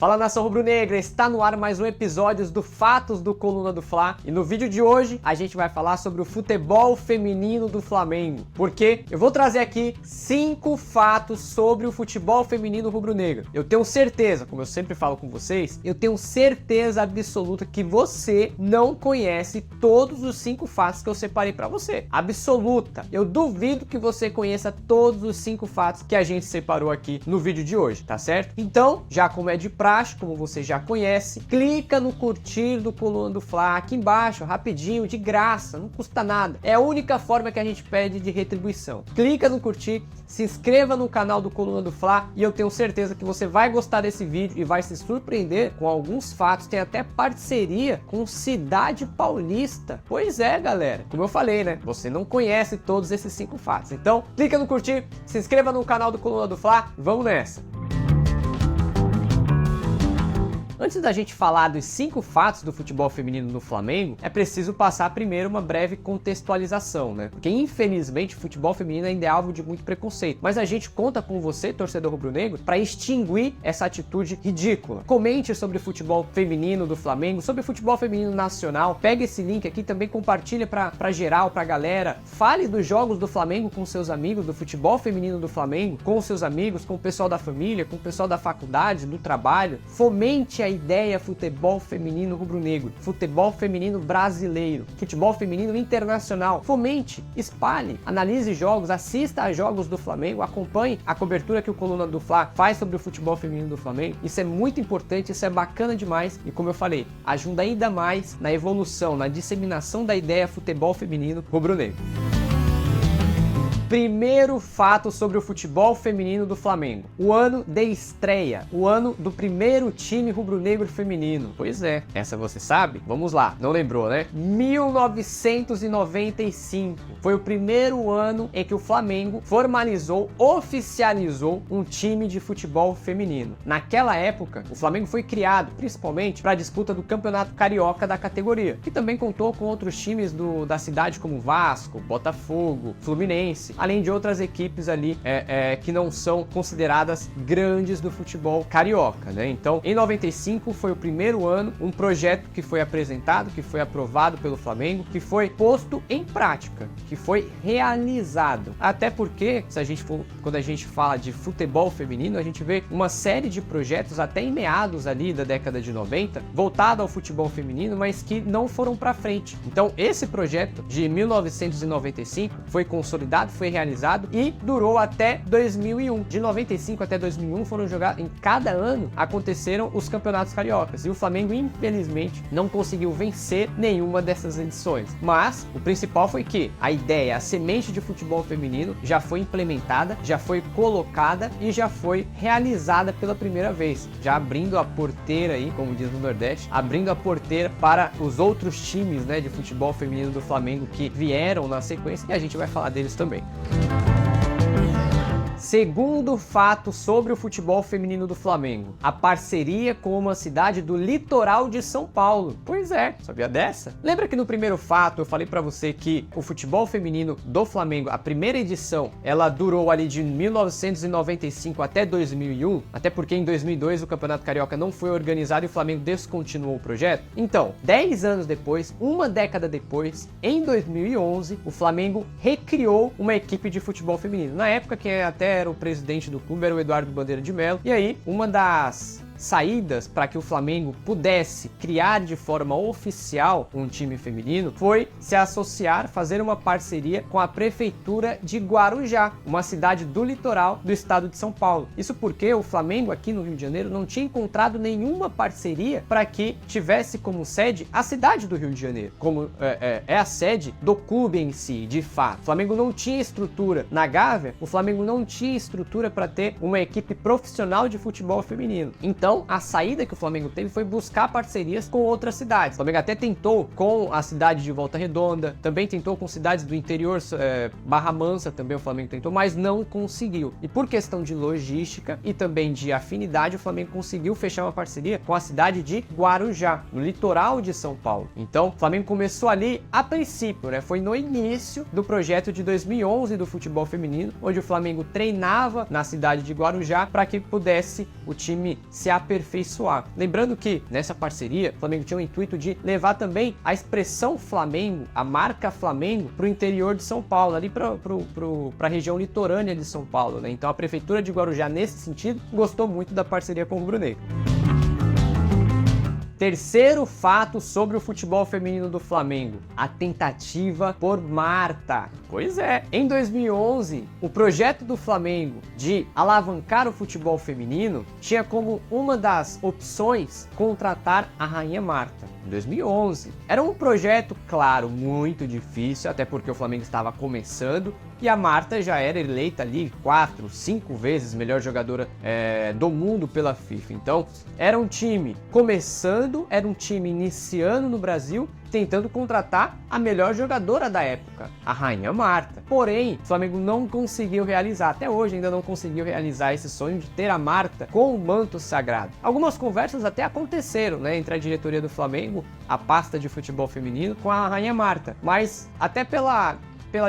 Fala, nação rubro-negra, está no ar mais um episódio do Fatos do Coluna do Fla. E no vídeo de hoje a gente vai falar sobre o futebol feminino do Flamengo. Porque eu vou trazer aqui 5 fatos sobre o futebol feminino rubro-negro. Eu tenho certeza, como eu sempre falo com vocês, eu tenho certeza absoluta que você não conhece todos os 5 fatos que eu separei para você. Absoluta. Eu duvido que você conheça todos os 5 fatos que a gente separou aqui no vídeo de hoje, tá certo? Então, já como é de praxe, como você já conhece, clica no curtir do Coluna do Fla aqui embaixo, rapidinho, de graça, não custa nada. É a única forma que a gente pede de retribuição. Clica no curtir, se inscreva no canal do Coluna do Fla e eu tenho certeza que você vai gostar desse vídeo e vai se surpreender com alguns fatos. Tem até parceria com Cidade Paulista. Pois é, galera, como eu falei, né? Você não conhece todos esses 5 fatos. Então, clica no curtir, se inscreva no canal do Coluna do Fla, vamos nessa! Antes da gente falar dos 5 fatos do futebol feminino no Flamengo, é preciso passar primeiro uma breve contextualização, né? Porque infelizmente o futebol feminino ainda é alvo de muito preconceito. Mas a gente conta com você, torcedor rubro-negro, para extinguir essa atitude ridícula. Comente sobre o futebol feminino do Flamengo, sobre o futebol feminino nacional. Pega esse link aqui, também compartilha para geral, pra galera. Fale dos jogos do Flamengo com seus amigos, do futebol feminino do Flamengo, com seus amigos, com o pessoal da família, com o pessoal da faculdade, do trabalho. Fomente a ideia futebol feminino rubro-negro, futebol feminino brasileiro, futebol feminino internacional. Fomente, espalhe, analise jogos, assista a jogos do Flamengo, acompanhe a cobertura que o Coluna do Fla faz sobre o futebol feminino do Flamengo. Isso é muito importante, isso é bacana demais e, como eu falei, ajuda ainda mais na evolução, na disseminação da ideia futebol feminino rubro-negro. Primeiro fato sobre o futebol feminino do Flamengo. O ano de estreia, o ano do primeiro time rubro-negro feminino. Pois é, essa você sabe? Vamos lá, não lembrou, né? 1995 foi o primeiro ano em que o Flamengo formalizou, oficializou um time de futebol feminino. Naquela época, o Flamengo foi criado principalmente para a disputa do Campeonato Carioca da categoria, que também contou com outros times da cidade como Vasco, Botafogo, Fluminense, além de outras equipes ali que não são consideradas grandes do futebol carioca, né? Então, em 95 foi o primeiro ano, um projeto que foi apresentado, que foi aprovado pelo Flamengo, que foi posto em prática, que foi realizado. Até porque, quando a gente fala de futebol feminino, a gente vê uma série de projetos até em meados ali da década de 90, voltado ao futebol feminino, mas que não foram para frente. Então, esse projeto de 1995 foi consolidado, foi realizado e durou até 2001. De 95 até 2001 foram jogados, em cada ano aconteceram os campeonatos cariocas e o Flamengo infelizmente não conseguiu vencer nenhuma dessas edições. Mas o principal foi que a ideia, a semente de futebol feminino já foi implementada, já foi colocada e já foi realizada pela primeira vez, já abrindo a porteira aí, como diz no Nordeste, abrindo a porteira para os outros times, né, de futebol feminino do Flamengo que vieram na sequência e a gente vai falar deles também. Segundo fato sobre o futebol feminino do Flamengo, a parceria com uma cidade do litoral de São Paulo. Pois é, sabia dessa? Lembra que no primeiro fato eu falei pra você que o futebol feminino do Flamengo, a primeira edição, ela durou ali de 1995 até 2001, até porque em 2002 o Campeonato Carioca não foi organizado e o Flamengo descontinuou o projeto? Então, 10 anos depois, uma década depois, em 2011, o Flamengo recriou uma equipe de futebol feminino. Na época, que até era o presidente do clube, era o Eduardo Bandeira de Mello. E aí, uma das saídas para que o Flamengo pudesse criar de forma oficial um time feminino foi se associar, fazer uma parceria com a prefeitura de Guarujá, uma cidade do litoral do estado de São Paulo. Isso porque o Flamengo aqui no Rio de Janeiro não tinha encontrado nenhuma parceria para que tivesse como sede a cidade do Rio de Janeiro, como é a sede do clube em si, de fato. O Flamengo não tinha estrutura na Gávea, o Flamengo não tinha estrutura para ter uma equipe profissional de futebol feminino. Então, a saída que o Flamengo teve foi buscar parcerias com outras cidades. O Flamengo até tentou com a cidade de Volta Redonda, também tentou com cidades do interior, Barra Mansa também o Flamengo tentou, mas não conseguiu. E por questão de logística e também de afinidade, o Flamengo conseguiu fechar uma parceria com a cidade de Guarujá, no litoral de São Paulo. Então, o Flamengo começou ali a princípio, né? Foi no início do projeto de 2011 do futebol feminino, onde o Flamengo treinava na cidade de Guarujá para que pudesse o time se aperfeiçoar. Lembrando que nessa parceria, o Flamengo tinha o intuito de levar também a expressão Flamengo, a marca Flamengo, para o interior de São Paulo, ali para a região litorânea de São Paulo, né? Então a Prefeitura de Guarujá, nesse sentido, gostou muito da parceria com o rubro-negro. Terceiro fato sobre o futebol feminino do Flamengo, a tentativa por Marta. Pois é, em 2011, o projeto do Flamengo de alavancar o futebol feminino tinha como uma das opções contratar a Rainha Marta. Em 2011. Era um projeto, claro, muito difícil, até porque o Flamengo estava começando e a Marta já era eleita ali 4, 5 vezes melhor jogadora do mundo pela FIFA. Então, era um time começando, era um time iniciando no Brasil, tentando contratar a melhor jogadora da época, a Rainha Marta. Porém, o Flamengo não conseguiu realizar, até hoje ainda não conseguiu realizar esse sonho de ter a Marta com o manto sagrado. Algumas conversas até aconteceram, né, entre a diretoria do Flamengo, a pasta de futebol feminino, com a Rainha Marta, mas até pela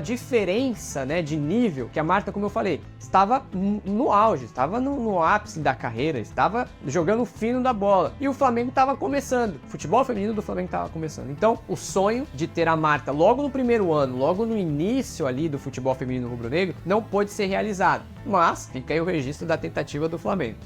diferença, né, de nível, que a Marta, como eu falei, estava no auge, estava no ápice da carreira, estava jogando fino da bola, e o Flamengo estava começando, o futebol feminino do Flamengo estava começando. Então, o sonho de ter a Marta logo no primeiro ano, logo no início ali do futebol feminino rubro-negro, não pôde ser realizado, mas fica aí o registro da tentativa do Flamengo.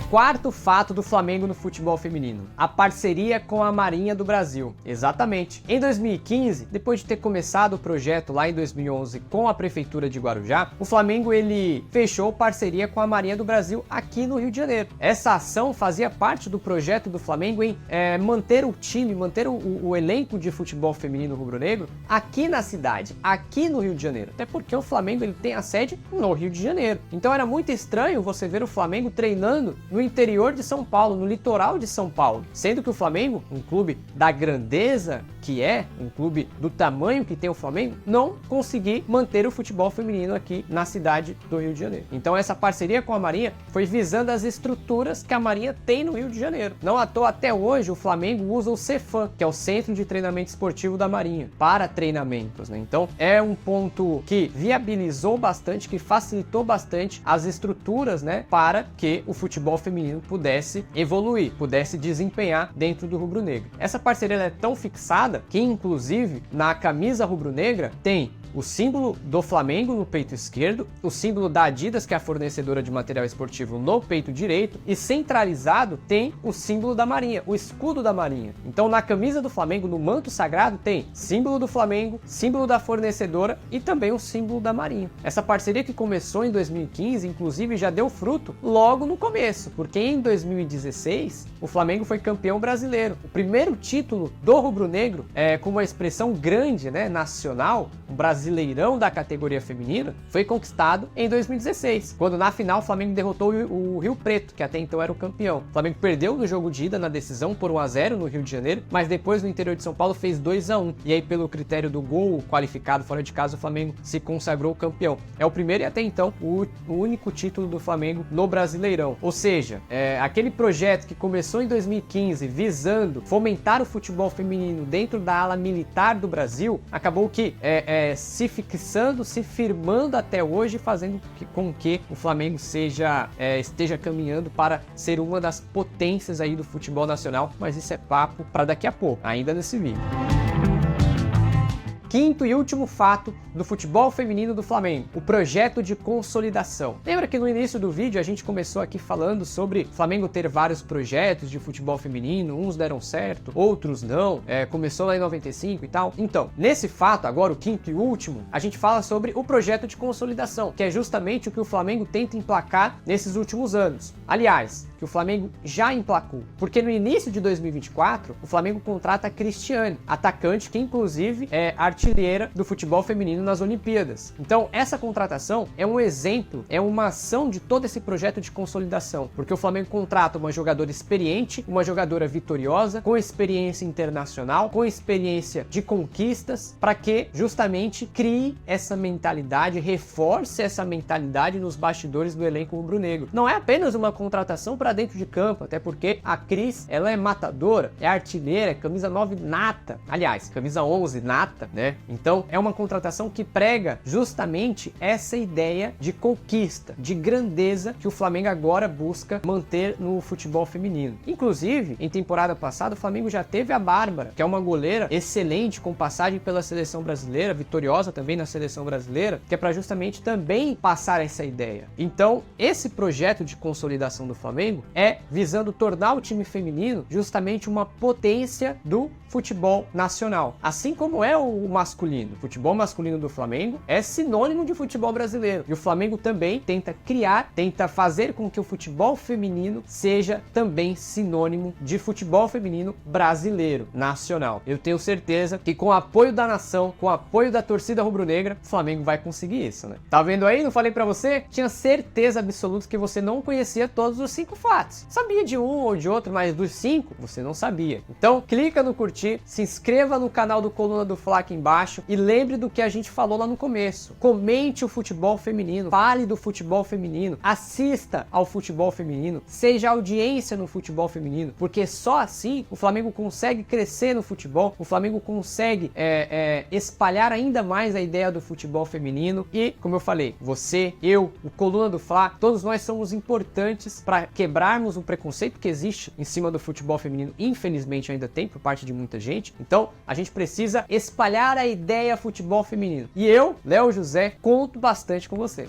Quarto fato do Flamengo no futebol feminino, a parceria com a Marinha do Brasil. Exatamente. Em 2015, depois de ter começado o projeto lá em 2011 com a Prefeitura de Guarujá, o Flamengo ele fechou parceria com a Marinha do Brasil aqui no Rio de Janeiro. Essa ação fazia parte do projeto do Flamengo em manter o time, manter o elenco de futebol feminino rubro-negro aqui na cidade, aqui no Rio de Janeiro. Até porque o Flamengo ele tem a sede no Rio de Janeiro. Então era muito estranho você ver o Flamengo treinando no interior de São Paulo, no litoral de São Paulo, sendo que o Flamengo, um clube da grandeza que é, um clube do tamanho que tem o Flamengo, não conseguir manter o futebol feminino aqui na cidade do Rio de Janeiro. Então essa parceria com a Marinha foi visando as estruturas que a Marinha tem no Rio de Janeiro. Não à toa, até hoje, o Flamengo usa o Cefam, que é o Centro de Treinamento Esportivo da Marinha, para treinamentos, né? Então é um ponto que viabilizou bastante, que facilitou bastante as estruturas, né, para que o futebol feminino pudesse evoluir, pudesse desempenhar dentro do rubro-negro. Essa parceria é tão fixada que, inclusive, na camisa rubro-negra tem o símbolo do Flamengo no peito esquerdo, o símbolo da Adidas, que é a fornecedora de material esportivo, no peito direito, e centralizado tem o símbolo da Marinha, o escudo da Marinha. Então na camisa do Flamengo, no manto sagrado, tem símbolo do Flamengo, símbolo da fornecedora e também o símbolo da Marinha. Essa parceria que começou em 2015, inclusive já deu fruto logo no começo, porque em 2016 o Flamengo foi campeão brasileiro. O primeiro título do rubro-negro, com uma expressão grande, né, nacional, o Brasileirão da categoria feminina, foi conquistado em 2016, quando na final o Flamengo derrotou o Rio Preto, que até então era o campeão. O Flamengo perdeu no jogo de ida na decisão por 1-0 no Rio de Janeiro, mas depois no interior de São Paulo fez 2-1, e aí pelo critério do gol qualificado fora de casa, o Flamengo se consagrou campeão. É o primeiro e até então o único título do Flamengo no Brasileirão. Ou seja, aquele projeto que começou em 2015 visando fomentar o futebol feminino dentro da ala militar do Brasil, acabou que se fixando, se firmando até hoje, fazendo com que o Flamengo esteja caminhando para ser uma das potências aí do futebol nacional, mas isso é papo para daqui a pouco, ainda nesse vídeo. Quinto e último fato do futebol feminino do Flamengo, o projeto de consolidação. Lembra que no início do vídeo a gente começou aqui falando sobre o Flamengo ter vários projetos de futebol feminino, uns deram certo, outros não, começou lá em 95 e tal. Então, nesse fato, agora o quinto e último, a gente fala sobre o projeto de consolidação, que é justamente o que o Flamengo tenta emplacar nesses últimos anos. Aliás, que o Flamengo já emplacou, porque no início de 2024, o Flamengo contrata a Cristiane, atacante que inclusive é artilheira do futebol feminino nas Olimpíadas. Então, essa contratação é um exemplo, é uma ação de todo esse projeto de consolidação, porque o Flamengo contrata uma jogadora experiente, uma jogadora vitoriosa, com experiência internacional, com experiência de conquistas, para que justamente crie essa mentalidade, reforce essa mentalidade nos bastidores do elenco rubro-negro. Não é apenas uma contratação para dentro de campo, até porque a Cris, ela é matadora, é artilheira, é camisa 9 nata, aliás, camisa 11 nata, né? né? Então é uma contratação que prega justamente essa ideia de conquista, de grandeza que o Flamengo agora busca manter no futebol feminino. Inclusive, em temporada passada, o Flamengo já teve a Bárbara, que é uma goleira excelente, com passagem pela seleção brasileira, vitoriosa também na seleção brasileira, que é para justamente também passar essa ideia. Então, esse projeto de consolidação do Flamengo é visando tornar o time feminino justamente uma potência do futebol nacional, assim como é o masculino. O futebol masculino do Flamengo é sinônimo de futebol brasileiro. E o Flamengo também tenta fazer com que o futebol feminino seja também sinônimo de futebol feminino brasileiro, nacional. Eu tenho certeza que com o apoio da nação, com o apoio da torcida rubro-negra, o Flamengo vai conseguir isso, né? Tá vendo aí? Não falei pra você? Tinha certeza absoluta que você não conhecia todos os 5 fatos. Sabia de um ou de outro, mas dos 5 você não sabia. Então, clica no curtir, se inscreva no canal do Coluna do Fla aqui embaixo e lembre do que a gente falou lá no começo. Comente o futebol feminino, fale do futebol feminino, assista ao futebol feminino, seja audiência no futebol feminino, porque só assim o Flamengo consegue crescer no futebol, o Flamengo consegue espalhar ainda mais a ideia do futebol feminino e, como eu falei, você, eu, o Coluna do Fla, todos nós somos importantes para quebrarmos o preconceito que existe em cima do futebol feminino, infelizmente ainda tem por parte de muita gente. Então, a gente precisa espalhar a ideia futebol feminino. E eu, Léo José, conto bastante com você.